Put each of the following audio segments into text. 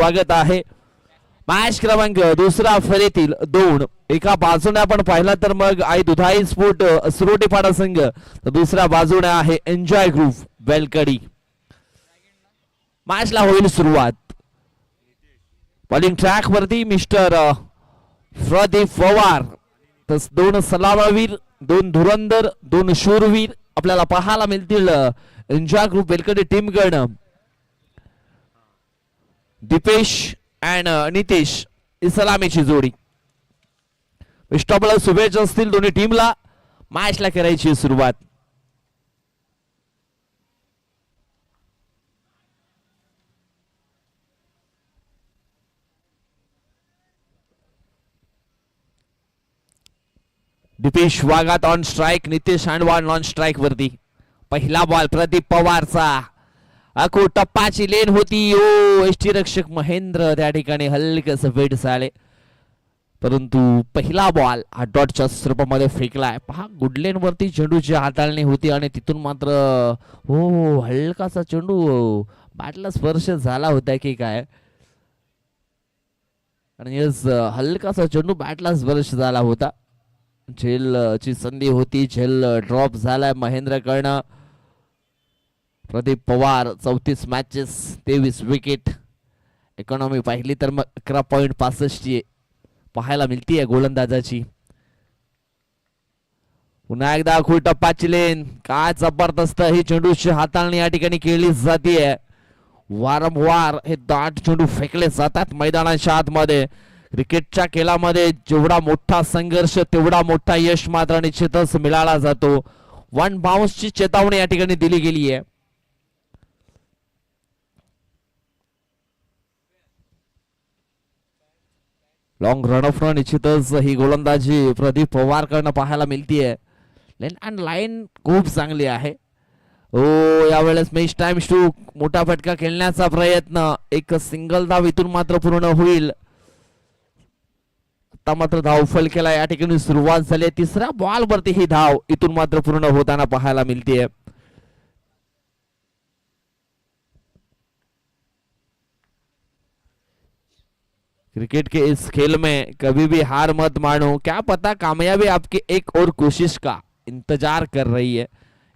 स्वागत आहे. मॅच क्रमांक दुसरा फेरीतील 2. एका बाजूने आपण पाहिला तर मग आई दुधाई स्पोर्ट सुरोटीपाडा संघ, तर दुसऱ्या बाजूने आहे एन्जॉय ग्रुप वेलकडी. मॅचला होईल सुरुवात. बॉलिंग ट्रॅक वरती मिस्टर प्रदीप पवार, तर 2 सलामीवीर, 2 धुरंधर, 2 शूरवीर आपल्याला पाहायला मिळतील एन्जॉय ग्रुप वेलकडी टीम कडनं. दीपेश अँड नितेश इस्लामीची जोडी. विस्टॉपला शुभेच्छा असतील दोन्ही टीमला. मॅचला करायची सुरुवात. Deepesh Wagat on strike, Nitesh Handwan on strike वरती. पहिला बॉल प्रदीप पवारचा. अको टप्पाची लेन होती. ओ एसटी रक्षक महेंद्र त्या ठिकाणी हलकस वेट झाले, परंतु पहिला बॉल हा डॉटच्या स्वरूपामध्ये फेकलाय. पहा गुडलेन वरती चेंडूची हाताळणी होती आणि तिथून मात्र हो हलकासा चेंडू बॅटला स्पर्श झाला होता की काय, आणि हलकासा चेंडू बॅटला स्पर्श झाला होता. झेलची संधी होती, झेल ड्रॉप झालाय महेंद्र कडनं. Pradeep Pawar 34 matches 23 wicket. Economy पाहिली तर मग 11.65 पाहायला मिळतीये गोलंदाजाची. पुन्हा एकदा खूळ टप्पाची लेन. काय जबरदस्त ही चेंडूची हाताळणी या ठिकाणी केली जाते. वारंवार हे दाट चेंडू फेकले जातात मैदानाच्या आतमध्ये. क्रिकेटच्या खेळामध्ये जेवढा मोठा संघर्ष तेवढा मोठा यश मात्र निश्चितच मिळाला जातो. 1 बाउन्सची चेतावणी या ठिकाणी दिली गेली आहे. लॉंग रन ऑफ निश्चितच ही गोलंदाजी प्रदीप पवार कडनं पाहायला मिळतीये. लेन अँड लाईन खूप चांगली आहे. ओ यावेळेस मॅच टाइम स्ट्रोक, मोठा फटका खेळण्याचा प्रयत्न. एक सिंगल धाव इथून मात्र पूर्ण होईल. आता मात्र धावफल केला या ठिकाणी सुरुवात झाली. तिसऱ्या बॉल वरती ही धाव इथून मात्र पूर्ण होताना पाहायला मिळतीये. क्रिकेट के इस खेल में कभी भी हार मत मानो, क्या पता कामयाबी आपकी एक और कोशिश का इंतजार कर रही है.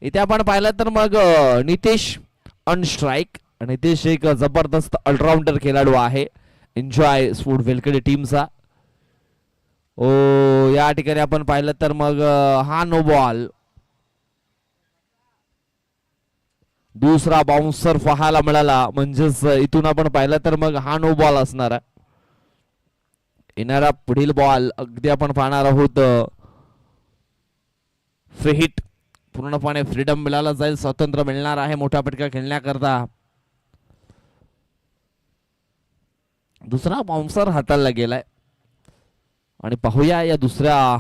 इथे आपण पाहिलं तर मग नितेश ऑन स्ट्राइक. नितेश एक जबरदस्त ऑलराउंडर खेळाडू आहे एन्जॉय स्पोर्ट वेलकडी टीमचा. ओ या ठिकाणी आपण पाहिलं तर मग हा नो बॉल. दुसरा बाउन्सर पाहायला मिळाला, म्हणजेच इथून आपण पाहिलं तर मग हा नो बॉल असणार आहे. येणारा पुढील बॉल अगदी आपण पाहणार आहोत फ्री हिट. पूर्णपणे फ्रीडम मिळाला जाईल, स्वातंत्र्य मिळणार आहे मोठा फटका खेळण्याकरता. दुसरा बाउन्सर हाताळला गेलाय आणि पाहूया या दुसऱ्या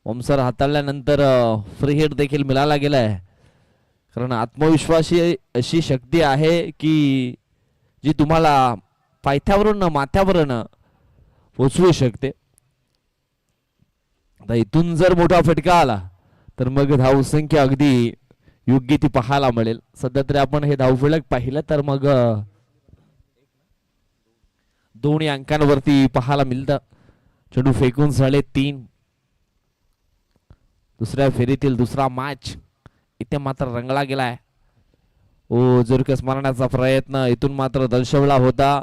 बाउन्सर हाताळल्यानंतर फ्री हिट देखील मिळाला गेलाय. कारण आत्मविश्वासी अशी शक्ती आहे की जी तुम्हाला पायथ्यावरून माथ्यावरून पोचवू शकते. आता इथून जर मोठा फटका आला तर मग धावसंख्या अगदी योग्य ती पाहायला मिळेल. सध्या तरी आपण हे धावफलक पाहिलं तर मग 2 अंकांवरती पाहायला मिळतं. चेंडू फेकून झाले 3. दुसऱ्या फेरीतील दुसरा मॅच इथे मात्र रंगला गेलाय. ओ जुरकस मारण्याचा प्रयत्न इथून मात्र दर्शवला होता,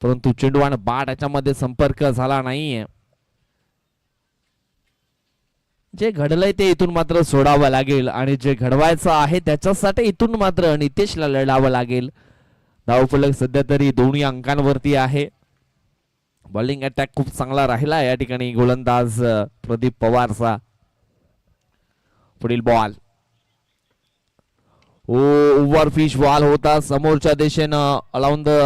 परंतु चेंडू आणि बॅट याच्यामध्ये संपर्क झाला नाहीये. जे घडलंय ते इथून मात्र सोडावं लागेल आणि जे घडवायचं आहे त्याच्यासाठी इथून मात्र नितेशला लढावं लागेल. धावफलक सध्या तरी 2 अंकांवरती आहे. बॉलिंग अटॅक खूप चांगला राहिला या ठिकाणी गोलंदाज प्रदीप पवारचा. पुढील बॉल ओव्हरफिश बॉल होता समोरच्या दिशेनं अलाउंड द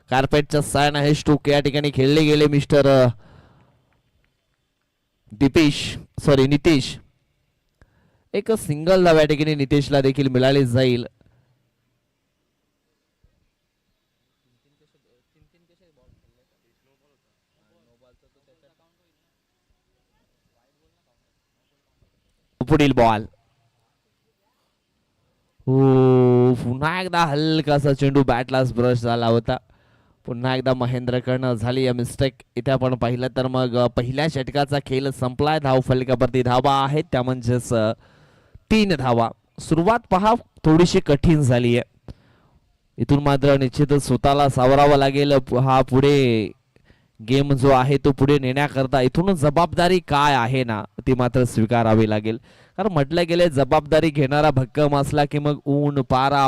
कार्पेटच्या सायन हे स्ट्रोक या ठिकाणी खेळले गेले मिस्टर नितेश. एक सिंगल धाव या ठिकाणी नितेशला देखील मिळाली जाईल. पुढील बॉल हो, पुन्हा एकदा हलकासा चेंडू बॅटला ब्रश झाला होता. पुन्हा एकदा महेंद्रकडनं झाली या मिस्टेक. इथे आपण पाहिलं तर मग पहिल्या षटकाचा खेळ संपलाय. धाव फलकावरती धावा आहेत त्या म्हणजेच 3 धावा. सुरुवात पहा थोडीशी कठीण झाली आहे. इथून मात्र निश्चितच स्वतःला सावरावं लागेल. हा पुढे गेम जो आहे तो पुढे नेण्याकरता इथून जबाबदारी काय आहे ना ती मात्र स्वीकारावी लागेल. कारण म्हटलं गेले जबाबदारी घेणारा भक्कम असला की मग ऊन पारा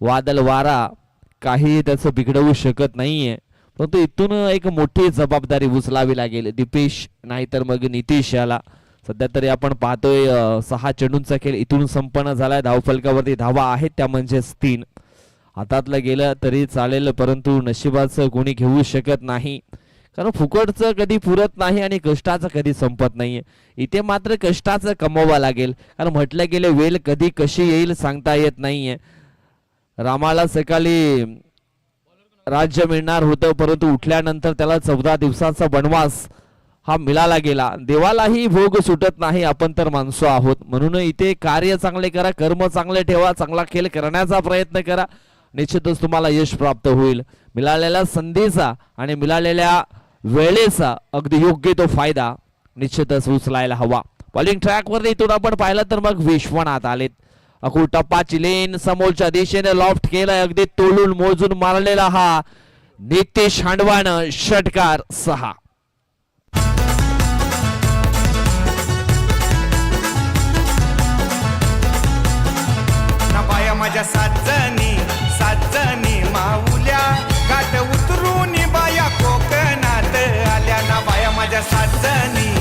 वादळ वारा काही त्याचं बिघडवू शकत नाहीये. परंतु इथून एक मोठी जबाबदारी उचलावी लागेल दीपेश नाहीतर मग नितीश याला. सध्या तरी आपण पाहतोय 6 चेंडूंचा खेळ इथून संपन्न झालाय. धावफलकावरती धावा आहेत त्या म्हणजेच 3. हातातलं गेलं तरी चालेल परंतु नशिबाचं कोणी घेऊ शकत नाही. कारण फुकटचं कधी पुरत नाही आणि कष्टाचं कधी संपत नाहीये. इथे मात्र कष्टाचं कमवावं लागेल. कारण म्हटलं गेले वेळ कधी कशी येईल सांगता येत नाहीये. रामाला सकाळी राज्य मिळणार होतं परंतु उठल्यानंतर त्याला 14 दिवसाचा वनवास हा मिळाला गेला. देवालाही भोग सुटत नाही. आपण तर माणसं आहोत. म्हणून इथे कार्य चांगले करा, कर्म चांगले ठेवा, चांगला खेळ करण्याचा प्रयत्न करा. निश्चितच तुम्हाला यश प्राप्त होईल. मिळालेल्या संधीचा आणि मिळालेल्या वेळेचा अगदी योग्य तो फायदा निश्चितच उचलायला हवा. बॉलिंग ट्रॅकवर इथून आपण पाहिलं तर मग विश्वनाथ आलेत. अकू टप्पाची लेन समोरच्या दिशेने लॉफ्ट केलाय. अगदी तोलून मोजून मारलेला हा नितेश हांडवानं षटकार 6. माझ्या साजनी माऊल्या गाठ उतरून बाया कोकणात आल्या ना बाया माझ्या साजनी.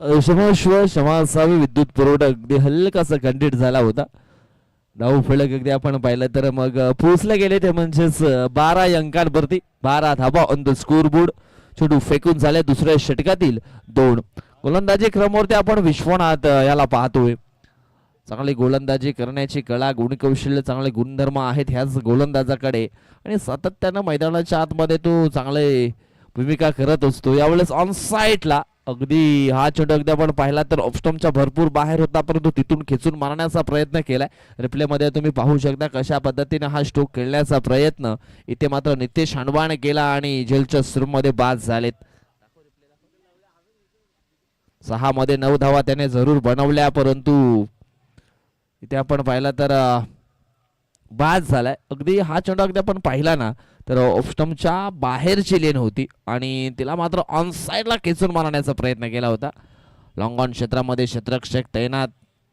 क्षमा असावी. विद्युत पुरवठा अगदी हलकासा खंडित झाला होता. धाव फलक अगदी आपण पाहिलं तर मग पोहोचले गेले ते म्हणजेच 12 अंकांवरती 12 धावा ऑन द स्कोर बोर्ड. चेंडू फेकून झाले दुसऱ्या षटकातील 2. गोलंदाजी क्रमवरती आपण विश्वनाथ याला पाहतोय. चांगली गोलंदाजी करण्याची कला गुणकौशल्य चांगले गुणधर्म आहेत ह्याच गोलंदाजाकडे आणि सातत्यानं मैदानाच्या आतमध्ये तो चांगले भूमिका करत असतो. यावेळेस ऑन साईडला अगदी हा चेंडू अगदी आपण पाहिला तर ऑफस्टॉमच्या भरपूर बाहेर होता परंतु तिथून खेचून मारण्याचा प्रयत्न केलाय. रिप्लेमध्ये तुम्ही पाहू शकता कशा पद्धतीने हा स्ट्रोक खेळण्याचा प्रयत्न इथे मात्र नितेश हांडवाने केला आणि झेलच्या सुरूमध्ये बाद झालेत. 6 मध्ये 9 धावा त्याने जरूर बनवल्या परंतु इथे आपण पाहिला तर बाद झालाय. अगदी हा चेंडू अगदी आपण पाहिला ना तर ऑफस्टमच्या बाहेरची लेन होती आणि तिला मात्र ऑन साईडला खेचून मारण्याचा प्रयत्न केला होता. लॉंग ऑन क्षेत्रामध्ये क्षेत्ररक्षक तैनात.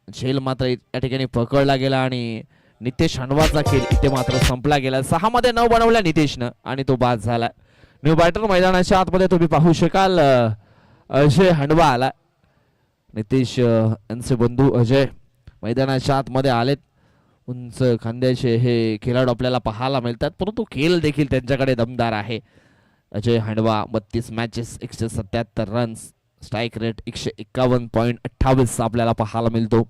झेल मात्र या ठिकाणी पकडला गेला आणि नितेश हांडवाचा खेळ इथे मात्र संपला गेला. 6 मध्ये 9 बनवल्या नितेशनं आणि तो बाद झाला. न्यू बॅटर मैदानाच्या आतमध्ये तुम्ही पाहू शकाल अजय हांडवा आला. नितेश यांचे बंधू अजय मैदानाच्या आतमध्ये आलेत. उंच खांद्याचे हे खेळाडू आपल्याला पाहायला मिळतात परंतु खेळ देखील त्यांच्याकडे दमदार आहे. Ajay handvo 32 matches 177 runs strike rate 151.28 आपल्याला पाहायला मिळतो.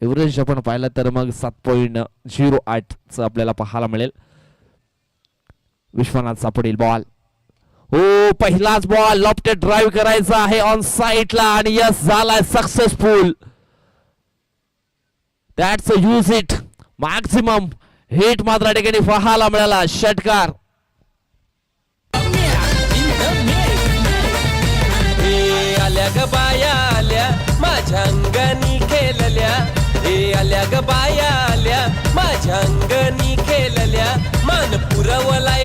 एव्हरेज आपण पाहिलं तर मग 7.08 च आपल्याला पाहायला मिळेल. विश्वनाथचा पुढील बॉल. हो पहिलाच बॉल लॉफ्टेड ड्राईव्ह करायचा आहे ऑन साईडला आणि यस झालाय successful. That's a use it. Maximum hit मात्र ठिकाणी पाहायला मिळाला. षटकार. आल्या ग बाया आल्या माझ्या अंगणी खेळल्या. हे आल्या ग बाया आल्या माझ्या अंगणी खेळल्या. मान पुरवलाय.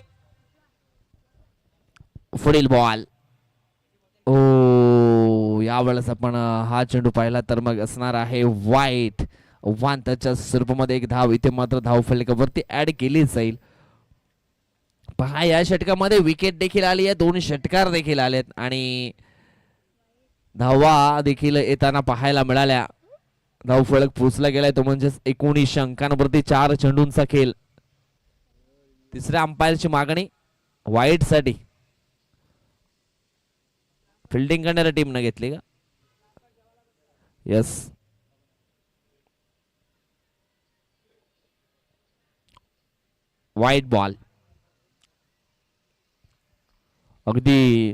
पुढील बॉल. ओ यावेळेस आपण हा चेंडू पाहिला तर मग असणार आहे वाईट वांताच्या स्वरूपामध्ये एक धाव इथे मात्र धाव फलकावरती ऍड केली जाईल. पहा या षटकामध्ये विकेट देखील आली आहे, 2 षटकार देखील आलेत आणि धावा देखील येताना पाहायला मिळाल्या. धाव फलक पोचला गेलाय तो म्हणजेच 19 अंकांवरती 4 चेंडूंचा खेळ. तिसऱ्या अंपायरची मागणी वाईट साठी. फिल्डिंग करणाऱ्या टीमनं घेतली का? यस. वाईट बॉल. अगदी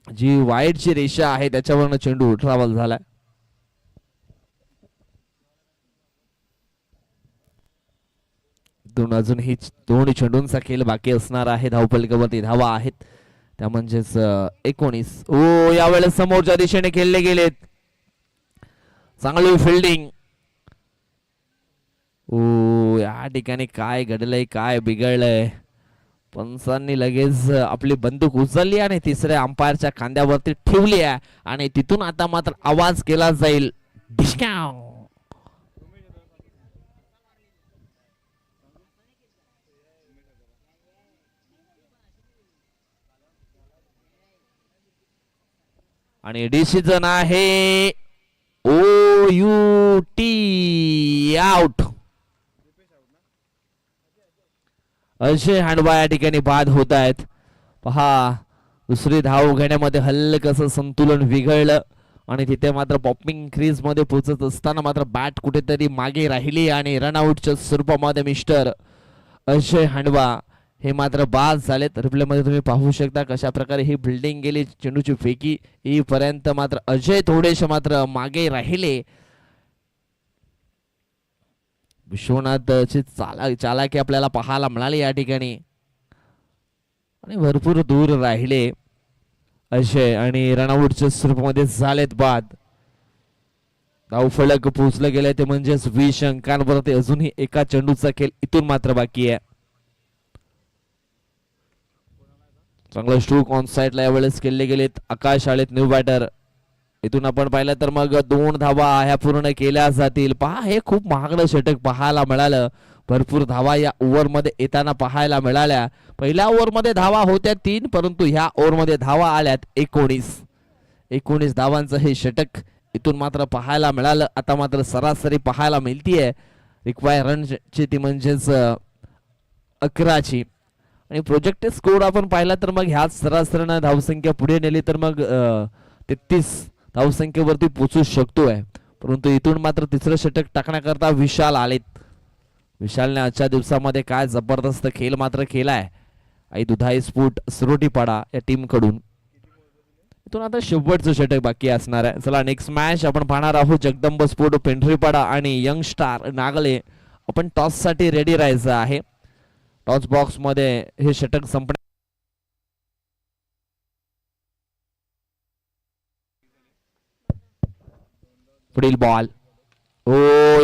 जी वाईटची रेषा आहे त्याच्यावरनं चेंडू ट्रॅव्हल झालाय. अजूनही 2 चेंडूंचा खेळ बाकी असणार आहे. धावफलकावरती धावा आहेत त्या म्हणजेच 19. ओ यावेळेस समोरच्या दिशेने खेळले गेलेत. चांगली फिल्डिंग. ओ या ठिकाणी काय घडलंय काय बिघडलंय. पंचांनी लगेच आपली बंदूक उचलली आणि तिसऱ्या अंपायरच्या खांद्यावरती ठेवली आहे आणि तिथून आता मात्र आवाज केला जाईल डिस्काउंट. आणि डिसिजन आहे OUT आउट. अजय हांडवा या ठिकाणी बाद होत आहेत. पहा दुसरी धाव घेण्यामध्ये हल्लकसं संतुलन बिघडलं आणि तिथे मात्र पॉपिंग क्रीज मध्ये पोहोचत असताना मात्र बॅट कुठेतरी मागे राहिली आणि रनआउटच्या स्वरूपामध्ये मिस्टर अजय हांडवा हे मात्र बाद झालेत. रिप्ले मध्ये तुम्ही पाहू शकता कशा प्रकारे ही बिल्डिंग गेली. चेंडूची फेकी येईपर्यंत मात्र अजय थोडेसे मात्र मागे राहिले. विश्वनाथची चालाकी आपल्याला पाहायला मिळाली या ठिकाणी आणि भरपूर दूर राहिले अजय आणि रनआउटच्या स्वरूपामध्ये झालेत बाद. धावफलक पोहोचलं गेलंय ते म्हणजेच 20 अंकांवरती अजूनही एका चेंडूचा खेळ इथून मात्र बाकी आहे. चांगलं स्ट्रोक ऑन साइडला यावेळेस केले गेलेत. आकाश आलेत न्यू बॅटर. इथून आपण पाहिलं तर मग 2 धावा ह्या पूर्ण केल्या जातील. पहा हे खूप महागडं षटक पाहायला मिळालं. भरपूर धावा या ओव्हर मध्ये येताना पाहायला मिळाल्या. पहिल्या ओव्हर मध्ये धावा होत्या 3 परंतु ह्या ओव्हर मध्ये धावा आल्यात 19 धावांचं हे षटक इथून मात्र पाहायला मिळालं. आता मात्र सरासरी पाहायला मिळतीये रिक्वायर रनची ती म्हणजेच 11ची आणि प्रोजेक्टेड स्कोर आपण पाहिला तर मग ह्याच सरासरीनं धावसंख्या पुढे नेली तर मग 33 धावसंख्येवरती पोहोचू शकतोय. परंतु इथून मात्र तिसरं षटक टाकण्याकरता विशाल आलेत. विशालने आजच्या दिवसामध्ये काय जबरदस्त खेळ मात्र केलाय. आई दुधाई स्पोर्ट सरोटीपाडा या टीम कडून. इथून आता शेवटचं षटक बाकी असणार आहे. चला नेक्स्ट मॅच आपण पाहणार आहोत. जगदंब स्पोर्ट पेंढरीपाडा आणि यंग स्टार नागले. आपण टॉस साठी रेडी राहायचं आहे. टॉस बॉक्स मध्ये हे षटक संपणार. पुढील बॉल ओ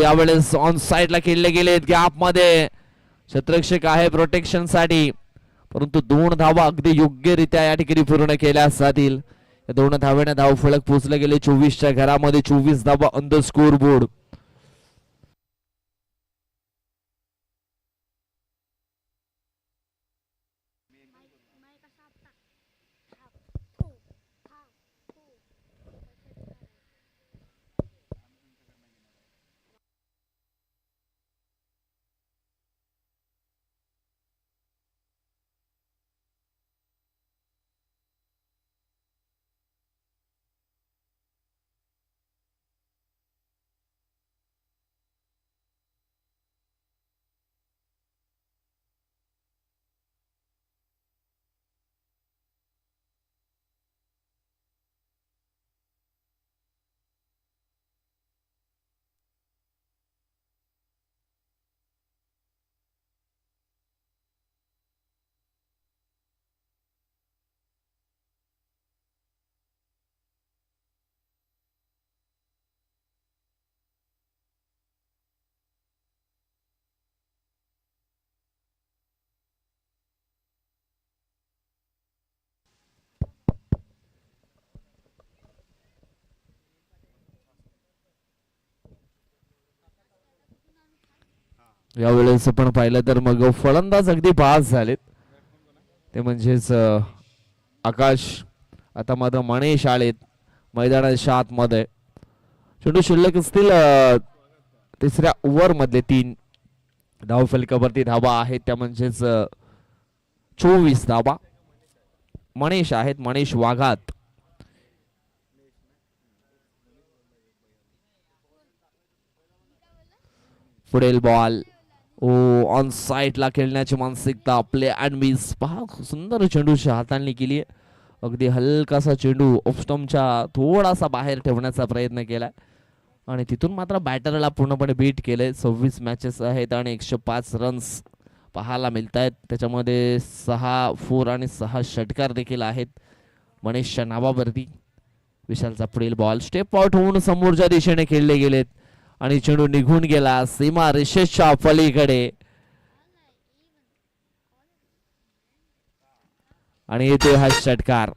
यावेळेस ऑन साइडला खेळले गेलेत. गॅप मध्ये क्षेत्ररक्षक आहे प्रोटेक्शन साठी परंतु 2 धावा अगदी योग्यरित्या या ठिकाणी पूर्ण केल्या जातील. या 2 धावेने धाव फलक पोहोचले गेले 24च्या घरामध्ये. 24 धावा ऑन द स्कोर बोर्ड. यावेळेस आपण पाहिलं तर मग फलंदाज अगदी पास झालेत, ते म्हणजेच आकाश, आता मात्र मणेश आलेत मैदानाच्या आतमध्ये. चेंडू शिल्लक असतील तिसऱ्या ओव्हर मधले 3 धाव फलकावरती धावा आहेत त्या म्हणजेच 24 धावा. मणेश आहेत, मणेश वाघात. पुढील बॉल ऑन साइडला खेळण्याची मानसिकता, प्ले अँड मिस. पहा सुंदर चेंडूची हाताळणी केली आहे, अगदी हलकासा चेंडू ऑफस्टम्पच्या थोडासा बाहेर ठेवण्याचा प्रयत्न केलाय आणि तिथून मात्र बॅटरला पूर्णपणे बीट केलंय. 26 मॅचेस आहेत आणि 105 रन्स पाहायला मिळत आहेत, त्याच्यामध्ये 6 4 आणि 6 षटकार देखील आहेत मणेशच्या नावावरती. विशालचा पुढील बॉल स्टेप आउट होऊन समोरच्या दिशेने खेळले गेलेत आणि चेंडू निघून गेला सीमा रेषेच्या पलीकडे आणि येतोय हा षटकार.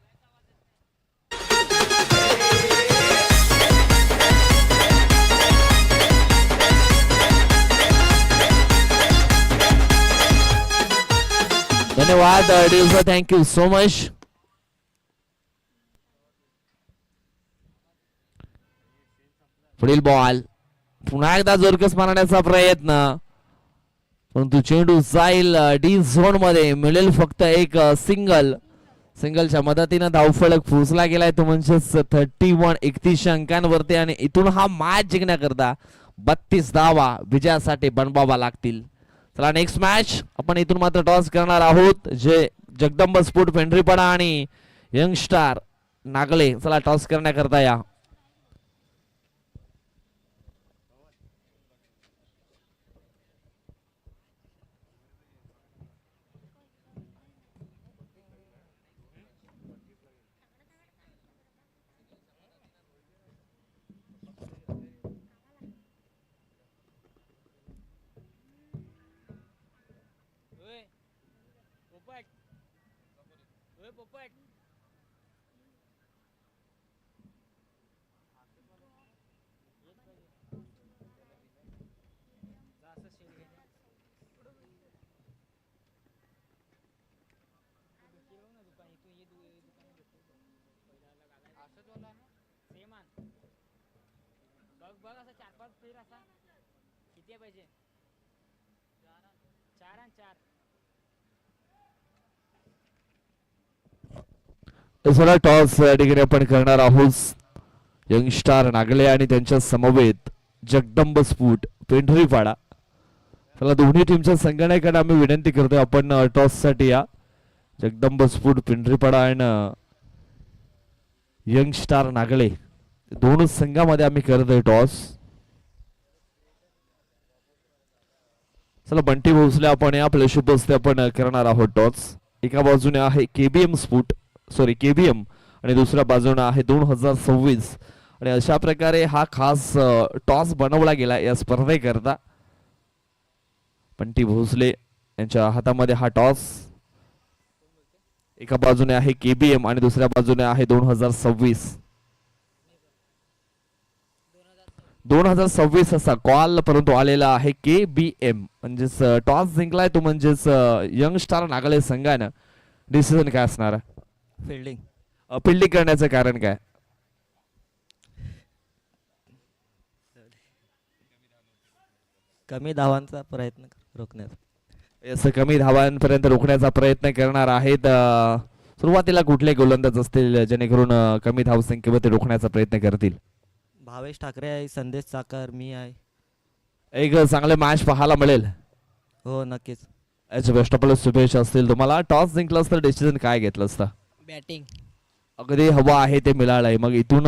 धन्यवाद डिल्सर, थँक्यू सो मच. पुढील बॉल पुन्हा एकदा जोरकस मारण्याचा प्रयत्न, परंतु चेंडू जाईल डी झोन मध्ये. मिळेल फक्त एक सिंगलच्या मदतीनं धावफलक पोहोचला गेलाय तो म्हणजेच 31 अंकांवरती आणि इथून हा मॅच जिंकण्याकरता 32 धावा विजयासाठी बनवावा लागतील. चला नेक्स्ट मॅच आपण इथून मात्र टॉस करणार आहोत, जे जगदंब स्पोर्ट पेंढरीपडा आणि यंग स्टार नागले. चला टॉस करण्याकरता या. चला टॉस या ठिकाणी आपण करणार आहोत यंग स्टार नागले आणि त्यांच्या समवेत जगदंब स्फूट पेंढरीपाडा. चला दोन्ही टीमच्या संघटनाकडे आम्ही विनंती करतोय आपण टॉस साठी या. जगदंब स्फूट पेंढरीपाडा आणि यंग स्टार नागले दोन संघामध्ये आम्ही करतोय टॉस. चला बंटी भोसले आपण या प्लेशुप बसते आपण करणार आहोत टॉस. एका बाजूने आहे केबीएम स्फूट केबीएम आणि दुसऱ्या बाजूने आहे 2026 आणि अशा प्रकारे हा खास टॉस बनवला गेला या स्पर्धेकरता. बंटी भोसले यांच्या हातामध्ये हा टॉस. एका बाजूने आहे केबीएम आणि दुसऱ्या बाजूने आहे 2026 असा कॉल, परंतु आलेला आहे केबीएम म्हणजेच टॉस जिंकलाय तो म्हणजेच यंग स्टार नागले संघानं. डिसिजन काय असणार आहे? फिल्डिंग करण्याचं कारण काय? कमी धावांचा प्रयत्न रोखण्याचा. असं कमी धावांपर्यंत रोखण्याचा प्रयत्न करणार आहेत. सुरुवातीला कुठले गोलंदाज असतील जेणेकरून कमी धावसंख्येवर ते रोखण्याचा प्रयत्न करतील? भावेश ठाकरे आहे, संदेश चाकर, मी आहे. एक चांगले मॅच पाहायला मिळेल. हो नक्कीच. याच्या बेस्ट ऑफ लक शुभेच्छा असतील तुम्हाला. टॉस जिंकलं असतं डिसिजन काय घेतलं असतं? बॅटिंग. अगदी हवा आहे ते मिळालंय. मग इथून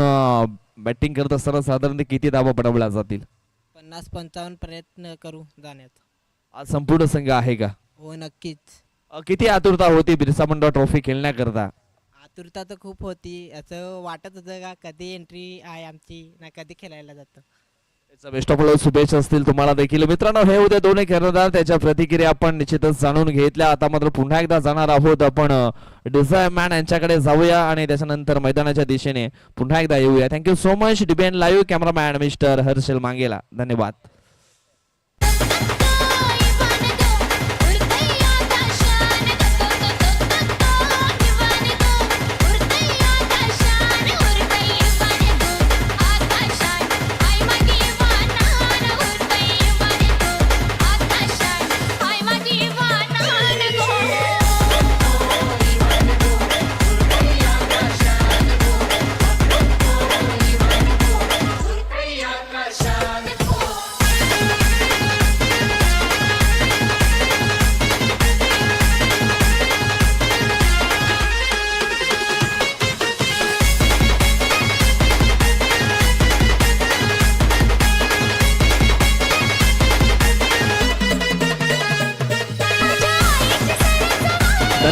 बॅटिंग करत असताना साधारण किती धावा बनवल्या जातील? 50-55 प्रयत्न करू जाण्याचा. आज संपूर्ण संघ आहे का? हो नक्कीच. किती आतुरता होती बिरसा मुंडा ट्रॉफी खेळण्याकरता? आतुरता तर खूप होती. असं वाटत होतं का कधी एंट्री आहे आमची ना कधी खेळायला जातं. बेस्ट ऑफ लक शुभेच्छा असतील तुम्हाला देखील. मित्रांनो हे उद्या दोन्ही खेळणार त्याच्या प्रतिक्रिया आपण निश्चितच जाणून घेतल्या. आता मात्र पुन्हा एकदा जाणार आहोत आपण डिझायर मॅन यांच्याकडे जाऊया आणि त्याच्यानंतर मैदानाच्या दिशेने पुन्हा एकदा येऊया. Thank you so much. DBN live cameraman mister Harshal मांगेला. धन्यवाद.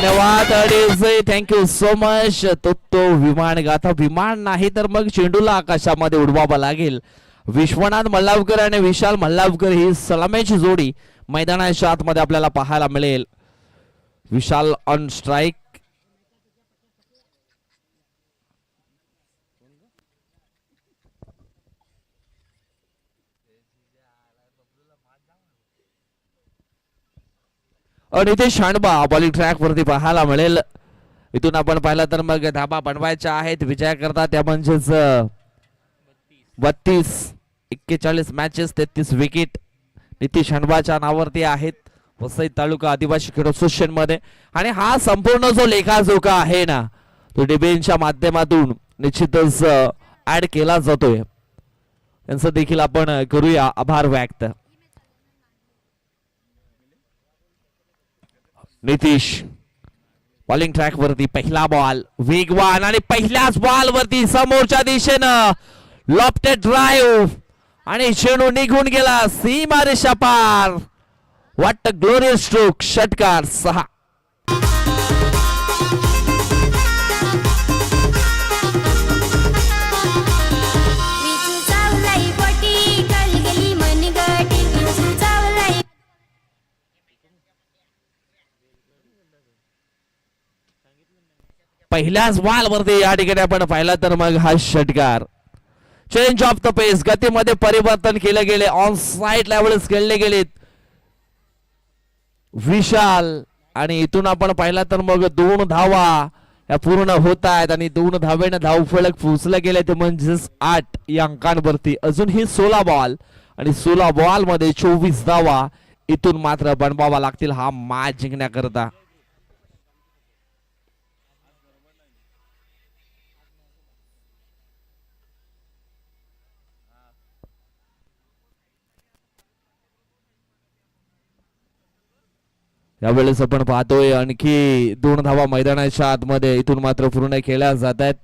धन्यवाद अडीचे, थँक्यू सो मच. तो विमान गाथा विमान नाही तर मग चेंडूला आकाशामध्ये उडवावा लागेल. विश्वनाथ मल्लावकर आणि विशाल मल्लावकर ही सलामीची जोडी मैदानाच्या आतमध्ये आपल्याला पाहायला मिळेल. Vishal on strike. Nitesh Shandba bowling track वरती पाहायला मिळेल. इथून आपण पाहिलं तर मग धाबा बनवायच्या आहेत विजया करता, त्या म्हणजेच 42-41 मॅचेस 33 विकेट नितेश शांडबाच्या नावावरती आहेत वसई तालुका आदिवासी खेळ असोसिएशन मध्ये. आणि हा संपूर्ण जो लेखाजोखा आहे ना तो डिबेंच्या माध्यमातून निश्चितच ऍड केला जातोय. त्यांचं देखील आपण करूया आभार व्यक्त. नितीश बॉलिंग ट्रॅक वरती पहिला बॉल वेगवान आणि पहिल्याच बॉल वरती समोरच्या दिशेनं लॉफ्टेड ड्राईव्ह आणि चेंडू निघून गेला सीमा रेषा पार. What a glorious stroke. षटकार 6. पहिल्याच बॉल वरती या ठिकाणी आपण पाहिला तर मग हा षटकार. चेंज ऑफ द पेस, गतीमध्ये परिवर्तन केले गेले. ऑन साइड लेवल्स खेळले गेलेत विशाल. आणि इथून आपण पाहिला तर मग 2 धावा या पूर्ण होत आहेत आणि 2 धावेने धाव फलक पोहोचले गेले ते म्हणजेच 8 या अंकांवरती. अजूनही 16 बॉल आणि 16 बॉल मध्ये 24 धावा इथून मात्र बनवावा लागतील हा मॅच जिंकण्याकरता. यावेळेस आपण पाहतोय आणखी 2 धावा मैदानाच्या आतमध्ये इथून मात्र पूर्ण केल्या जात आहेत.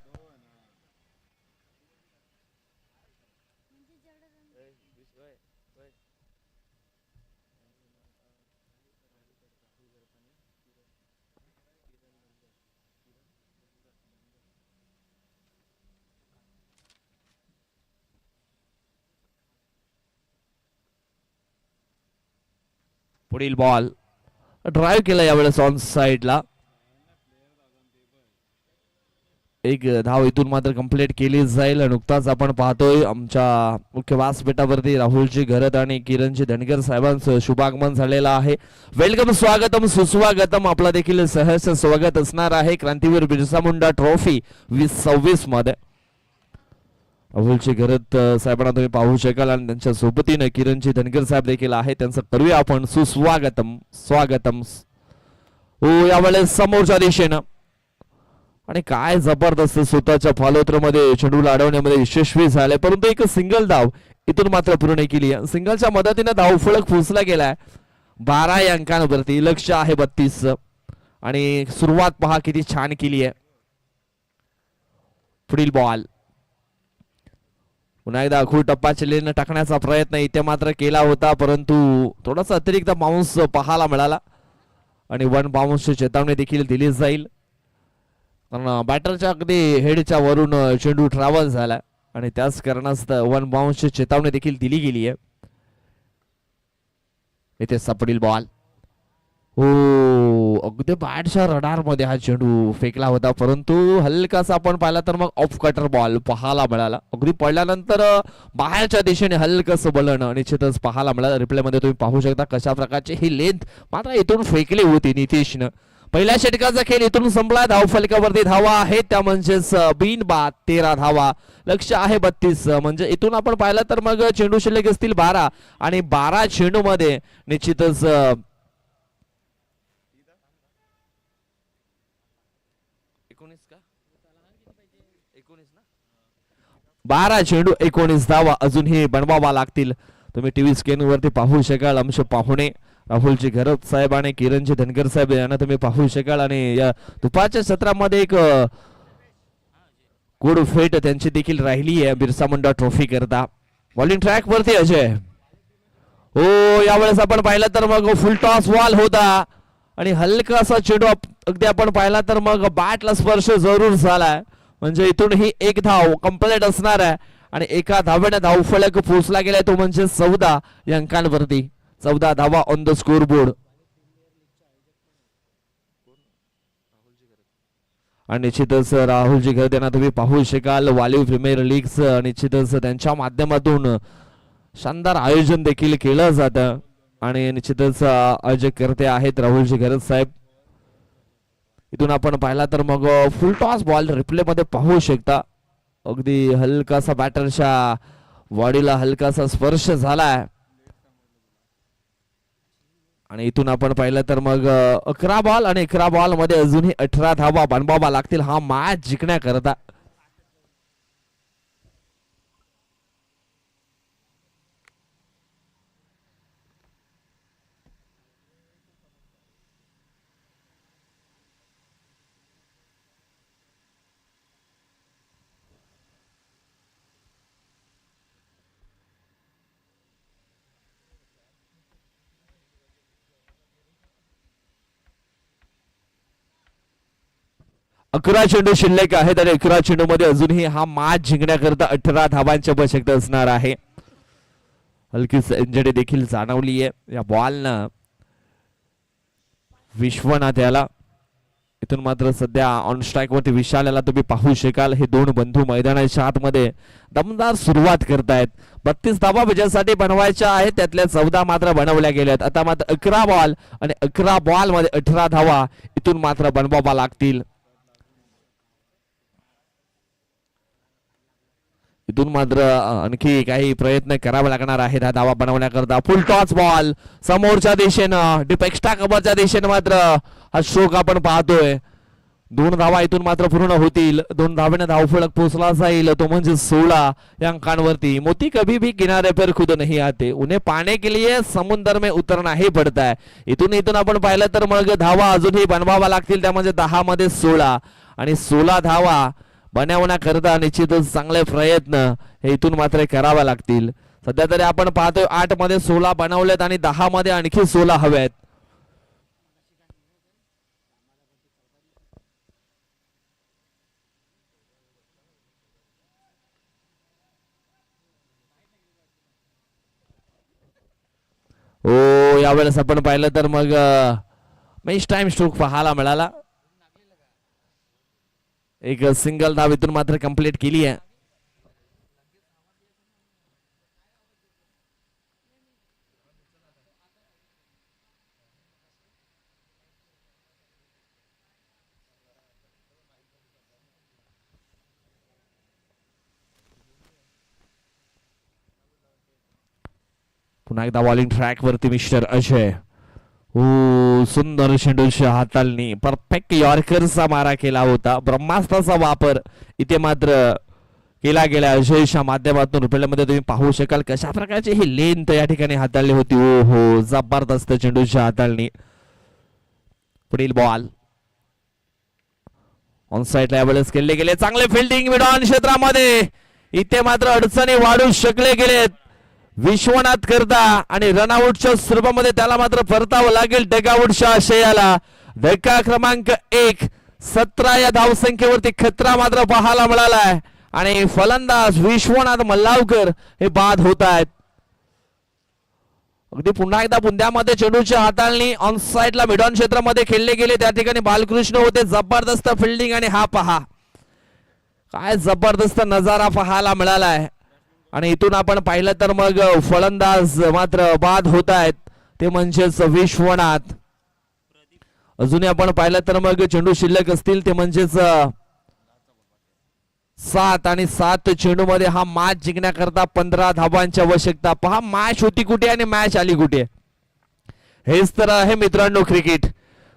पुढील बॉल ड्राईव्ह केला यावेळेस ऑन साइडला. एक धाव इथून मात्र कंप्लीट केली जाईल. नुकताच आपण पाहतोय आमच्या मुख्य व्यासपीठावरती राहुलजी घरत आणि किरणजी धनगर साहेबांचं शुभागमन झालेलं आहे. वेलकम, स्वागतम, सुस्वागतम. आपला देखील सहर्ष स्वागत असणार आहे क्रांतीवीर बिरसा मुंडा ट्रॉफी 2026 मध्ये. राहुलजी घरत साहेबांना तुम्ही पाहू शकाल आणि त्यांच्या सोबतीने किरणजी धनगर साहेब देखील आहे. त्यांचं करूया आपण सुस्वागतम, स्वागतम. हो यावेळेस समोरच्या दिशेनं आणि काय जबरदस्त स्वतःच्या फॉलोथ्रोमध्ये चेंडूला अडवण्यामध्ये यशस्वी झाले. परंतु एक सिंगल धाव इथून मात्र पूर्ण केली. सिंगलच्या मदतीने धाव फलक पोहोचला गेलाय 12 या अंकांवरती. लक्ष आहे 32 आणि सुरुवात पहा किती छान केली आहे. पुढील बॉल पुन्हा एकदा अखूड टप्पा चिलेनं टाकण्याचा प्रयत्न इथे मात्र केला होता परंतु थोडासा अतिरिक्त बाउन्स पाहायला मिळाला आणि 1 बाउन्सची चेतावणी देखील दिली जाईल. कारण बॅटरच्या अगदी हेडच्या वरून चेंडू ट्रॅव्हल झाला आणि त्याच कारणास्तव 1 बाउन्सची चेतावणी देखील दिली गेली आहे. इथे सापडील बॉल. हो अगदी बॅटच्या रडार मध्ये हा चेंडू फेकला होता परंतु हलकासा आपण पाहिला तर मग ऑफ कटर बॉल पाहायला मिळाला. अगदी पडल्यानंतर बाहेरच्या दिशेने हलकस बलन निश्चितच पाहायला मिळालं. रिप्ले मध्ये तुम्ही पाहू शकता कशा प्रकारची ही लेंथ मात्र इथून फेकली होती नितीशनं. पहिल्या षटकाचा खेळ इथून संपला. धाव फलकावरती धावा आहेत त्या म्हणजेच बिनबाद 13 धावा. लक्ष आहे 32 म्हणजे इथून आपण पाहिलं तर मग चेंडू शिल्लक असतील 12 आणि 12 चेंडू मध्ये निश्चितच 12 चेंडू 19 धावा अजूनही बनवावा लागतील. तुम्ही टीव्ही स्क्रीन वरती पाहू शकाल. आमचे पाहुणे राहुलजी घरत साहेब आणि किरणजी धनगर साहेब यांना तुम्ही पाहू शकाल आणि या दुपारच्या सत्रामध्ये एक गुड फेट त्यांची देखील राहिली आहे बिरसा मुंडा ट्रॉफी करता. बॉलिंग ट्रॅक वरती अजय. हो यावेळेस आपण पाहिलं तर मग फुल टॉस बॉल होता आणि हलका असा चेंडू अगदी आपण पाहिला तर मग बॅटला स्पर्श जरूर झालाय, म्हणजे इथून ही एक धाव कंप्लीट असणार आहे आणि एका धावेने धावफलक पोहोचला गेलाय तो म्हणजे 14 या अंकांवरती. 14 धावा ऑन द स्कोर बोर्ड. आणि निश्चितच राहुलजी गर्दे यांना तुम्ही पाहू शकाल वालीव प्रीमियर लीग निश्चितच त्यांच्या माध्यमातून शानदार आयोजन देखील केलं जातं आणि निश्चितच आयोजक करते आहेत राहुलजी गर्दे साहेब. इथून आपण पाहिला तर मग फुल टॉस बॉल रिप्ले मध्ये पाहू शकता. अगदी हलकासा बॅटरच्या बॉडीला हलकासा स्पर्श झालाय आणि इथून आपण पाहिलं तर मग 11 बॉल आणि 11 बॉल मध्ये अजूनही 18 धावा बनवावा लागतील हा मॅच जिंकण्याकरता. अकरा चेंडू शिल्लक आहेत आणि 11 चेंडू मध्ये अजूनही हा मॅच जिंकण्याकरता 18 धावांची आवश्यकता असणार आहे. हलकी इंजरी देखील जाणवली आहे या बॉलनं विश्वनाथ याला. इथून मात्र सध्या ऑन स्ट्राईक वरती विशाल याला तुम्ही पाहू शकाल. हे दोन बंधू मैदानाच्या आतमध्ये दमदार सुरुवात करतायत. 32 धावा विजयासाठी बनवायच्या आहेत, त्यातल्या 14 मात्र बनवल्या गेल्यात. आता मात्र 11 बॉल आणि 11 बॉल मध्ये 18 धावा इथून मात्र बनवावा लागतील. इथून मात्र आणखी काही प्रयत्न करावे लागणार आहेत हा धावा बनवण्याकरता. फुल टॉस बॉल समोरच्या दिशेनं डीप एक्स्ट्रा कव्हरच्या दिशेनं मात्र हा स्ट्रोक आपण पाहतोय. 2 धावा इथून मात्र पूर्ण होतील. 2 धावेने धावफलक पोहोचला जाईल तो म्हणजे 16 या अंकांवरती. मोती कभी भी किनारे पर खुद नहीं आते, उन्हें पाने के लिए समुद्र में उतरना ही पड़ता है. इथून आपण पाहिलं तर मग धावा अजूनही बनवावा लागतील, त्या म्हणजे 10 मध्ये 16 आणि 16 धावा बनवण्याकरता निश्चितच चांगले प्रयत्न हे इथून मात्र करावे लागतील. सध्या तरी आपण पाहतोय 8 मध्ये 16 बनवलेत आणि 10 मध्ये आणखी 16 हवेत. ओ यावेळेस आपण पाहिलं तर मग मॅच टाइम स्ट्रोक पाहायला मिळाला. एक सिंगल धाव इथून मात्र कंप्लीट केली आहे. पुन्हा एकदा बॉलिंग ट्रॅक वरती मिस्टर अजय. सुंदर चेंडूच्या हाताळणी परफेक्ट यॉर्करचा मारा केला होता. ब्रह्मास्त्राचा वापर इथे मात्र केला गेला अजयच्या माध्यमातून. रुपयामध्ये तुम्ही पाहू शकाल कशा प्रकारची ही लेंथ या ठिकाणी हाताळली होती. हो जबरदस्त चेंडूच्या हाताळणी. पुढील बॉल ऑन साइडला यावेळेस केले गेले. चांगले फिल्डिंग मिडऑन क्षेत्रामध्ये. इथे मात्र अडचणी वाढू शकले गेलेत विश्वनाथ करता आणि रनआउटच्या स्वरूपामध्ये त्याला मात्र परतावं लागेल डगआउटच्या आशयाला. धक्का क्रमांक 1 17 या धावसंख्येवरती खतरा मात्र पाहायला मिळालाय आणि फलंदाज विश्वनाथ मल्लावकर हे बाद होत आहेत. अगदी पुन्हा एकदा बुंद्यामध्ये चेंडूची हाताळणी ऑन साइडला मिडऑन क्षेत्रामध्ये खेळले गेले. त्या ठिकाणी बालकृष्ण होते. जबरदस्त फिल्डिंग आणि हा पहा काय जबरदस्त नजारा पाहायला मिळालाय. आणि इथून आपण पाहिलं तर मग फलंदाज मात्र बाद होत आहेत ते म्हणजेच विश्वनाथ. अजूनही आपण पाहिलं तर मग चेंडू शिल्लक असतील ते म्हणजेच 7 आणि 7 चेंडू मध्ये हा मॅच जिंकण्याकरता 15 धावांची आवश्यकता. पहा मॅच होती कुठे आणि मॅच आली कुठे. हेच तर आहे मित्रांनो क्रिकेट.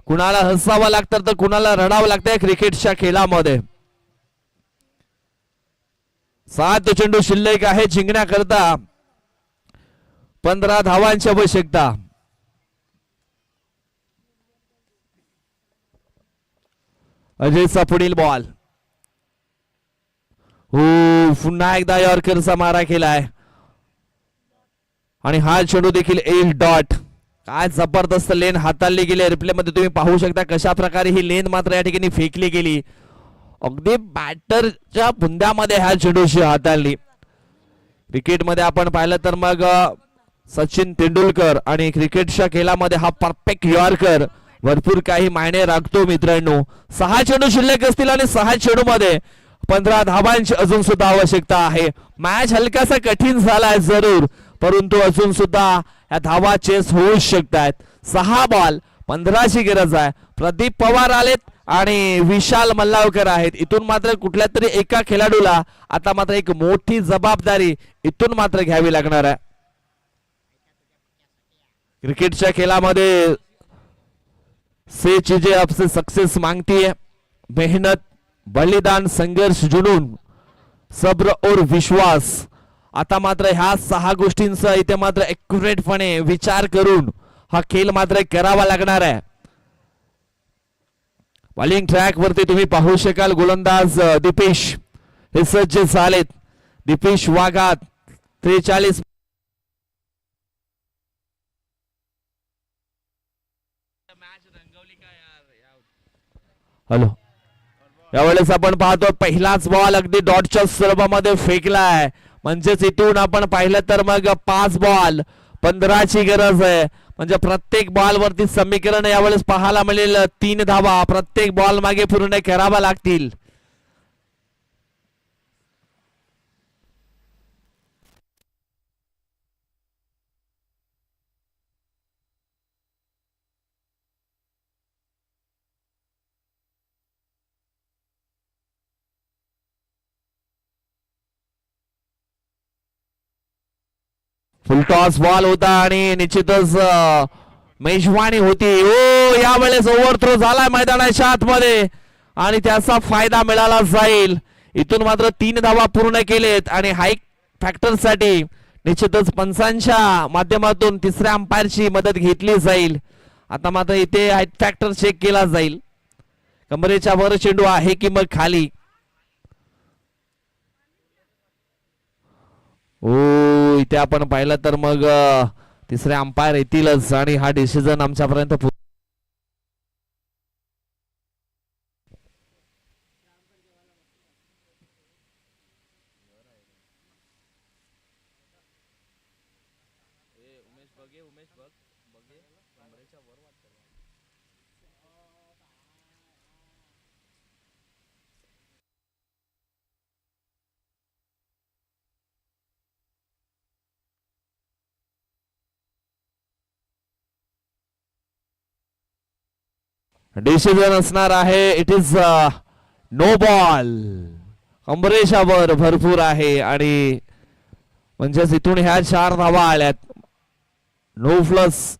कुणाला हसावं लागतं तर कुणाला रडावं लागतंय क्रिकेटच्या खेळामध्ये. 7 चेंडू शिल्लक आहे जिंकण्याकरता 15 धावांची आवश्यकता. अजयचा पुढील बॉल. पुन्हा एकदा यॉर्करचा मारा केलाय आणि हा चेंडू देखील 1 डॉट काय जबरदस्त लेन हाताळली गेली. रिप्ले मध्ये तुम्ही पाहू शकता कशा प्रकारे ही लेन मात्र या ठिकाणी फेकली गेली. अगदी बॅटरच्या बुंद्यामध्ये ह्या चेंडूशी हाताळली. क्रिकेटमध्ये आपण पाहिलं तर मग सचिन तेंडुलकर आणि क्रिकेटच्या खेळामध्ये हा परफेक्ट यॉर्कर भरपूर काही मायने राखतो मित्रांनो. 6 चेंडू शिल्लक असतील आणि 6 चेंडू मध्ये 15 धावांची अजून सुद्धा आवश्यकता आहे. मॅच हलकासा कठीण झालाय जरूर, परंतु अजून सुद्धा या धावा चेस होऊ शकतात. 6 बॉल 15ची गरज आहे. प्रदीप पवार आलेत आणि विशाल मल्लावकर आहेत. इथून मात्र कुठल्या तरी एका खेळाडूला आता मात्र एक मोठी जबाबदारी इथून मात्र घ्यावी लागणार आहे. क्रिकेटच्या खेळामध्ये से चीजें आपसे सक्सेस मांगती है. मेहनत, बलिदान, संघर्ष, जुनून, सब्र और विश्वास. आता मात्र ह्या 6 गोष्टींचा इथे मात्र एक्युरेटपणे विचार करून हा खेळ मात्र करावा लागणार आहे. बॉलिंग ट्रॅक वरती तुम्ही पाहू शकाल गोलंदाज दीपेश हे सज्ज झालेत. दीपेश वाघात 43. हॅलो, यावेळेस आपण पाहतो पहिलाच बॉल अगदी डॉटच्या स्वरूपामध्ये फेकलाय. म्हणजेच इथून आपण पाहिलं तर मग 5 बॉल 15ची गरज आहे. म्हणजे प्रत्येक बॉल वरती समीकरण यावेळेस पाहायला मिळेल. 3 धावा प्रत्येक बॉल मागे पूर्ण करावा लागतील. फुलटॉस बॉल होता आणि निश्चितच मेजवानी होती. ओ यावेळेस ओव्हरथ्रो झाला मैदानाच्या आतमध्ये आणि त्याचा फायदा मिळाला जाईल. इथून मात्र 3 धावा पूर्ण केलेत आणि हाईक फॅक्टर साठी निश्चितच पंचांच्या माध्यमातून तिसऱ्या अंपायरची मदत घेतली जाईल. आता मात्र इथे हाईक फॅक्टर चेक केला जाईल. कमरेच्या वर चेंडू आहे की मग खाली. ओ इथे आपण पाहिलं तर मग तिसरे अंपायर येतीलच आणि हा डिसिजन आमच्यापर्यंत डिसिजन असणार आहे. It is no ball. कमरेशावर भरपूर आहे आणि म्हणजेच इथून ह्या 4 धावा आल्यात. No plus.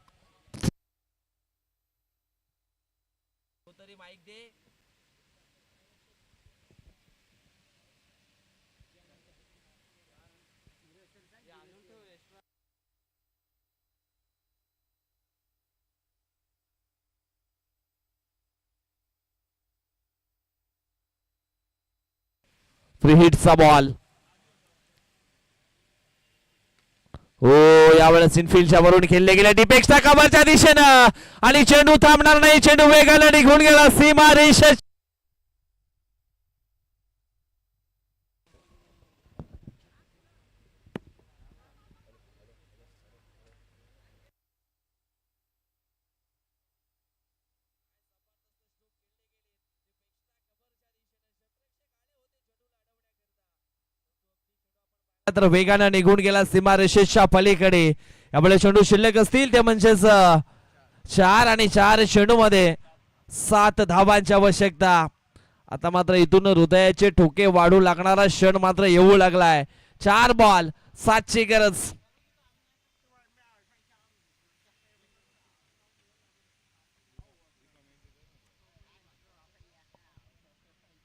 फ्री हिटचा बॉल. हो यावेळेस इनफिल्डच्या वरून खेळले गेले डिपेक्सच्या कमरच्या दिशेनं आणि चेंडू थांबणार नाही. चेंडू वेगाने निघून गेला सीमा रेषा. वेगाने निघून गेला सीमारेषेच्या पलीकडे. यामुळे चेंडू शिल्लक असतील ते म्हणजेच 4 आणि 4 चेंडू मध्ये 7 धावांची आवश्यकता. आता मात्र इथून हृदयाचे ठोके वाढू लागणारा क्षण मात्र येऊ लागलाय. 4 बॉल 7ची गरज.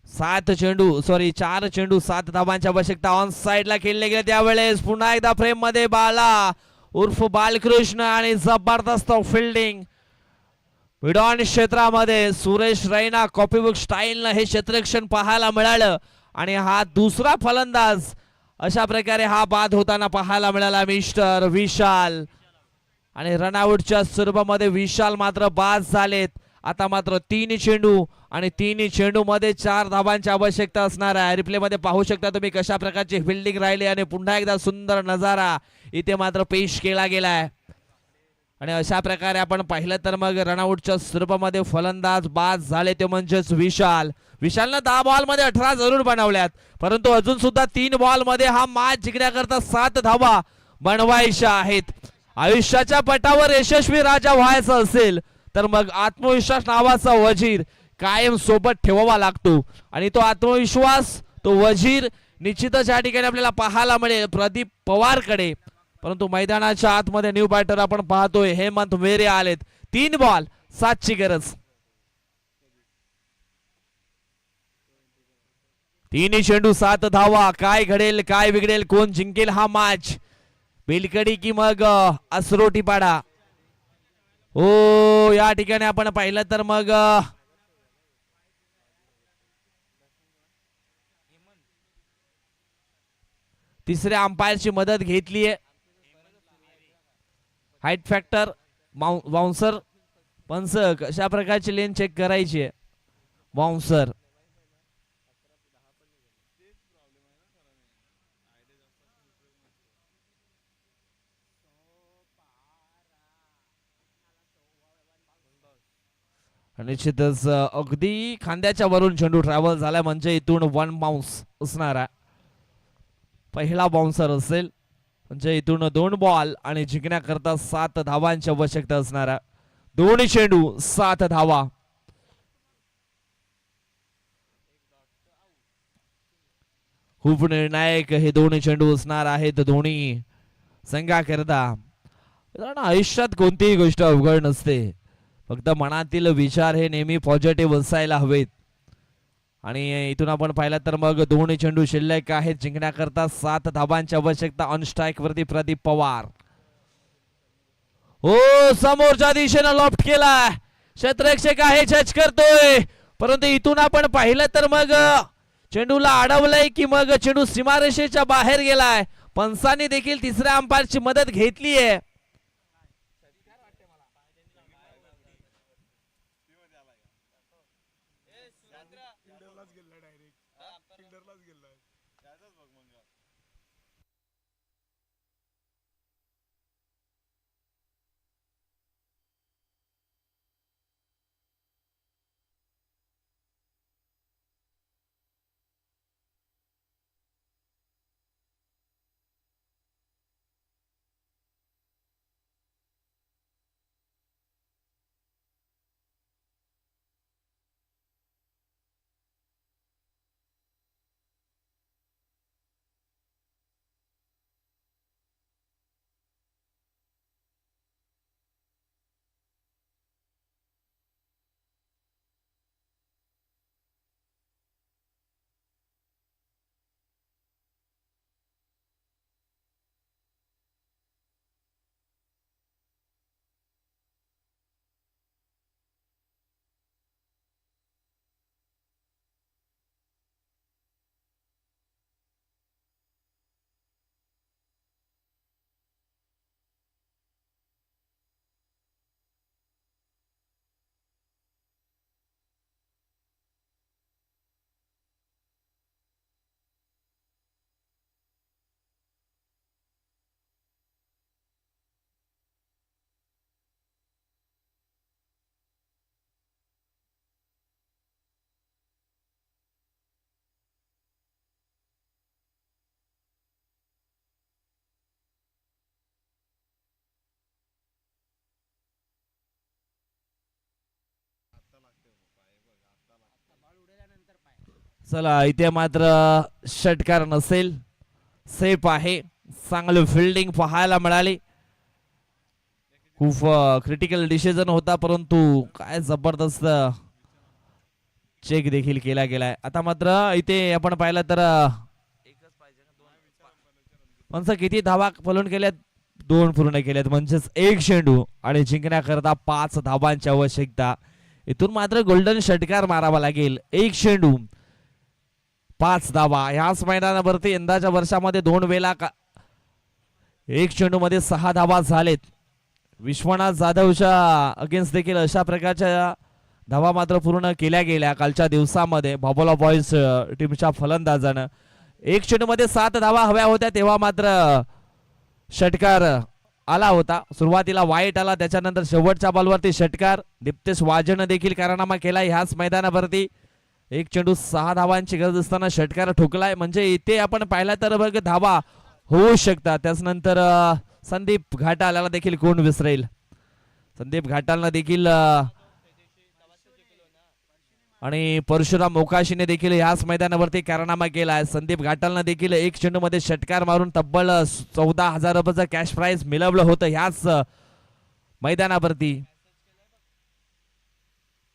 4 चेंडू 7 धावांची आवश्यकता. ऑन साइडला खेळले गेले त्यावेळेस पुन्हा एकदा फ्रेम मध्ये बाला उर्फ बालकृष्ण आणि जबरदस्त फिल्डिंग. मिडॉन क्षेत्रामध्ये सुरेश रैना कॉपीबुक स्टाईलनं हे क्षेत्ररक्षण पाहायला मिळालं आणि हा दुसरा फलंदाज अशा प्रकारे हा बाद होताना पाहायला मिळाला मिस्टर विशाल. आणि रनआउटच्या स्वरूपामध्ये विशाल मात्र बाद झालेत. आता मात्र 3 चेंडू आणि 3 चेंडू मध्ये 4 धावांची आवश्यकता असणार आहे. रिप्ले मध्ये पाहू शकता तुम्ही कशा प्रकारची फिल्डिंग राहिली आणि पुन्हा एकदा सुंदर नजारा इथे मात्र पेश केला गेलाय. आणि अशा प्रकारे आपण पाहिलं तर मग रनआउटच्या स्वरूपामध्ये फलंदाज बाद झाले ते म्हणजेच विशालनं 10 बॉल मध्ये 18 जरूर बनवल्यात, परंतु अजून सुद्धा 3 बॉल मध्ये हा मॅच जिंकण्याकरता 7 धावा बनवायच्या आहेत. आयुष्याच्या पटावर यशस्वी राजा व्हायचं असेल तर मग आत्मविश्वास नावाचा वजीर कायम सोबत ठेवावा लागतो आणि तो आत्मविश्वास तो वजीर निश्चितच या ठिकाणी आपल्याला पाहायला मिळेल प्रदीप पवारकडे. परंतु मैदानाच्या आतमध्ये न्यू बॅटर आपण पाहतोय हेमंत वेरे आलेत. 3 बॉल 7 ची गरज. 3 चेंडू 7 धावा. काय घडेल काय बिघडेल, कोण जिंकेल हा मॅच, बेलकडी की मग असरोटी पाडा. ओ या ठिकाणी आपण पाहिलं तर मग तिसऱ्या अंपायरची मदत घेतली आहे. हाईट फॅक्टर बाउन्सर पंच कशा प्रकारची लेन चेक करायची आहे. बाउन्सर निश्चितच अगदी खांद्याच्या वरून चेंडू ट्रॅव्हल झाला म्हणजे इथून 1 बाउन्स असणारा पहिला बाउन्सर असेल. म्हणजे इथून 2 बॉल आणि जिंकण्याकरता 7 धावांची आवश्यकता असणारा 2 चेंडू 7 धावा. खूप निर्णायक हे 2 चेंडू असणार आहेत दोन्ही संघाकरता. आयुष्यात कोणतीही गोष्ट अवघड नसते, फक्त मनातील विचार हे नेहमी पॉझिटिव्ह असायला हवेत. आणि इथून आपण पाहिलं तर मग 2 चेंडू शिल्लक आहेत. जिंकण्याकरता 7 धावांची आवश्यकता. ऑन स्ट्राईक वरती प्रदीप पवार. हो समोरच्या दिशेनं लॉफ्ट केलाय, क्षेत्ररक्षक आहे जज करतोय, परंतु इथून आपण पाहिलं तर मग चेंडूला अडवलंय की मग चेंडू सीमारेषेच्या बाहेर गेलाय. पंचांनी देखील तिसऱ्या अंपायरची मदत घेतली आहे. चला इथे मात्र षटकार नसेल, सेफ आहे. चांगलं फिल्डिंग पाहायला मिळाली. खूप क्रिटिकल डिसिजन होता, परंतु काय जबरदस्त चेक देखील केला गेलाय. आता मात्र इथे आपण पाहिलं तर किती धावा फलून केल्यात, 2 पूर्ण केल्यात म्हणजेच 1 चेंडू आणि जिंकण्याकरता 5 धावांची आवश्यकता. इथून मात्र गोल्डन षटकार मारावा लागेल. 1 चेंडू 5 धावा. ह्याच मैदानावरती यंदाच्या वर्षामध्ये 2 वेळा 1 चेंडू मध्ये 6 धावा झालेत. विश्वनाथ जाधवच्या अगेन्स्ट देखील अशा प्रकारच्या धावा मात्र पूर्ण केल्या गेल्या कालच्या दिवसामध्ये बाबोला बॉईज टीमच्या फलंदाजानं. एक चेंडूमध्ये 7 धावा हव्या होत्या तेव्हा मात्र षटकार आला होता. सुरुवातीला वाईट आला, त्याच्यानंतर शेवटच्या बॉलवरती षटकार. दीप्तेश वाजेनं देखील कारनामा केला ह्याच मैदानावरती. एक चेंडू 6 धावांची गरज असताना षटकार ठोकलाय. म्हणजे इथे आपण पाहिला तर बघ धावा होऊ शकतात. त्याचनंतर संदीप घाटाला देखील कोण विसरेल. संदीप घाटालनं देखील आणि परशुराम मोकाशीने देखील याच मैदानावरती कारनामा केलाय. संदीप घाटालनं देखील एक चेंडू मध्ये षटकार मारून तब्बल 14,000 रुपयाचं कॅश प्राइज मिळवलं होतं ह्याच मैदानावरती.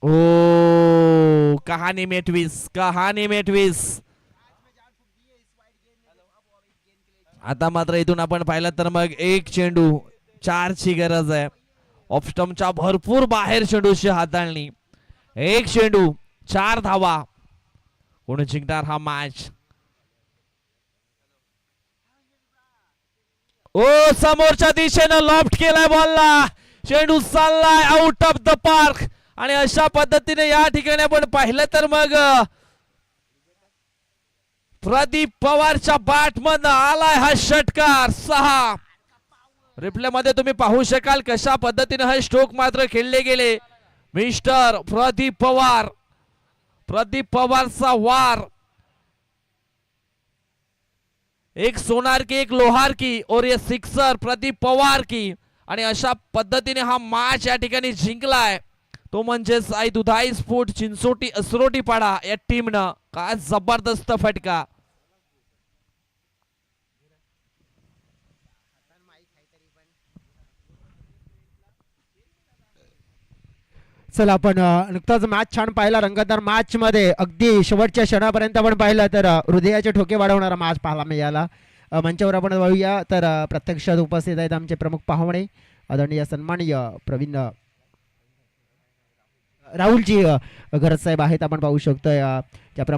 ओ कहाणी मेटवीस, कहाणी मेटवीस. आता मात्र इथून आपण पाहिलं तर मग एक चेंडू 4 ची गरज आहे. ऑफस्टमच्या भरपूर बाहेर चेंडूची हाताळणी. एक चेंडू 4 धावा. कोण जिंकणार हा मॅच. ओ समोरच्या दिशेनं लॉफ्ट केलाय बॉलला. चेंडू चाललाय आउट ऑफ द पार्क. आणि अशा पद्धतीने या ठिकाणी आपण पाहिलं तर मग प्रदीप पवारच्या बॅट मधनं आलाय हा षटकार 6. रिप्ले मध्ये तुम्ही पाहू शकाल कशा पद्धतीने हे स्ट्रोक मात्र खेळले गेले. मिस्टर प्रदीप पवार, प्रदीप पवारचा वार. एक सोनार की एक लोहार की और ये सिक्सर प्रदीप पवार की. आणि अशा पद्धतीने हा मॅच या ठिकाणी जिंकलाय तो म्हणजेच आई दुधाई स्पोर्ट चिंचोटी असरोटी पाडा या टीमनं. काय जबरदस्त फटका. चला आपण नुकताच मॅच छान पाहिला. रंगतदार मॅच मध्ये अगदी शेवटच्या क्षणापर्यंत आपण पाहिलं तर हृदयाचे ठोके वाढवणारा मॅच पाहायला मिळाला. मंचावर आपण बघूया तर प्रत्यक्षात उपस्थित आहेत आमचे प्रमुख पाहुणे आदरणीय सन्माननीय प्रवीण राहुलजी घरत साहेब आहेत. आपण पाहू शकतोय त्याप्रमाणे